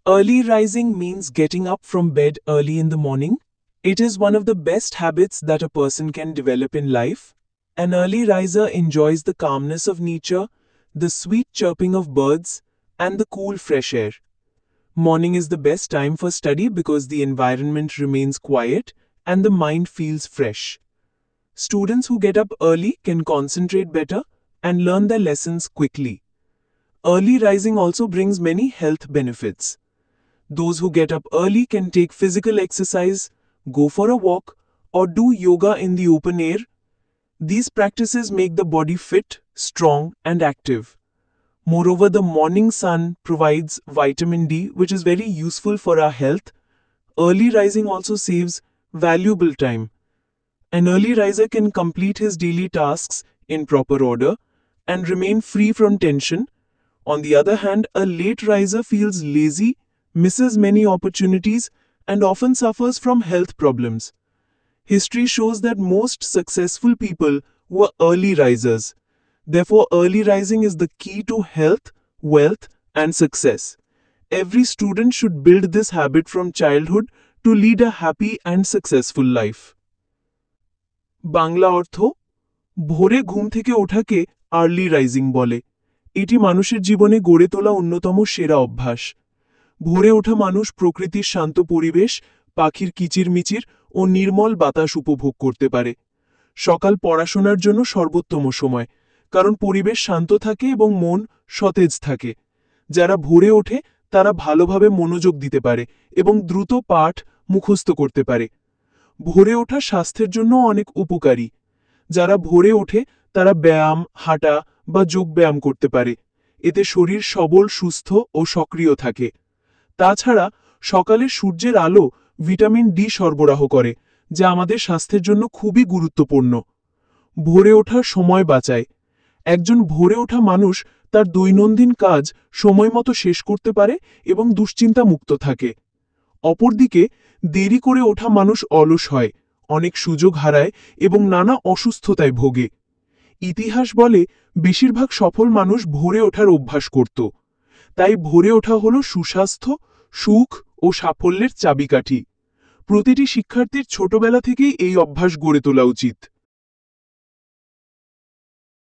Early rising means getting up from bed early in the morning. It is one of the best habits that a person can develop in life. An early riser enjoys the calmness of nature, the sweet chirping of birds, and the cool fresh air. Morning is the best time for study because the environment remains quiet and the mind feels fresh. Students who get up early can concentrate better and learn their lessons quickly. Early rising also brings many health benefits. Those who get up early can take physical exercise, go for a walk, or do yoga in the open air. These practices make the body fit, strong, and active. Moreover, the morning sun provides vitamin D, which is very useful for our health. Early rising also saves valuable time. An early riser can complete his daily tasks in proper order and remain free from tension. On the other hand, a late riser feels lazy, misses many opportunities, and often suffers from health problems. History shows that most successful people were early risers. Therefore, early rising is the key to health, wealth, and success. Every student should build this habit from childhood to lead a happy and successful life. Bangla অর্থ ভোরে ঘুম থেকে ওঠাকে early rising বলে। এটি মানুষের জীবনে গড়ে তোলা অন্যতম সেরা অভ্যাস। ভোরে ওঠা মানুষ প্রকৃতির শান্ত পরিবেশ, পাখির কিচিরমিচির ও নির্মল বাতাস উপভোগ করতে পারে। সকাল পড়াশোনার জন্য সর্বোত্তম সময়, কারণ পরিবেশ শান্ত থাকে এবং মন সতেজ থাকে। যারা ভোরে ওঠে তারা ভালোভাবে মনোযোগ দিতে পারে এবং দ্রুত পাঠ মুখস্থ করতে পারে। ভোরে ওঠা স্বাস্থ্যের জন্য অনেক উপকারী। যারা ভোরে ওঠে তারা ব্যায়াম, হাঁটা বা যোগব্যায়াম করতে পারে। এতে শরীর সবল, সুস্থ ও সক্রিয় থাকে। তাছাড়া সকালে সূর্যের আলো ভিটামিন ডি সরবরাহ করে, যা আমাদের স্বাস্থ্যের জন্য খুবই গুরুত্বপূর্ণ। ভোরে ওঠার সময় বাঁচায়। একজন ভোরে ওঠা মানুষ তার দৈনন্দিন কাজ সময়মতো শেষ করতে পারে এবং দুশ্চিন্তা মুক্ত থাকে। অপরদিকে দেরি করে ওঠা মানুষ অলস হয়, অনেক সুযোগ হারায় এবং নানা অসুস্থতায় ভোগে। ইতিহাস বলে বেশিরভাগ সফল মানুষ ভোরে ওঠার অভ্যাস করত। তাই ভোরে ওঠা হলো সুস্বাস্থ্য, সুখ ও সাফল্যের চাবিকাঠি। প্রতিটি শিক্ষার্থীর ছোটবেলা থেকেই এই অভ্যাস গড়ে তোলা উচিত।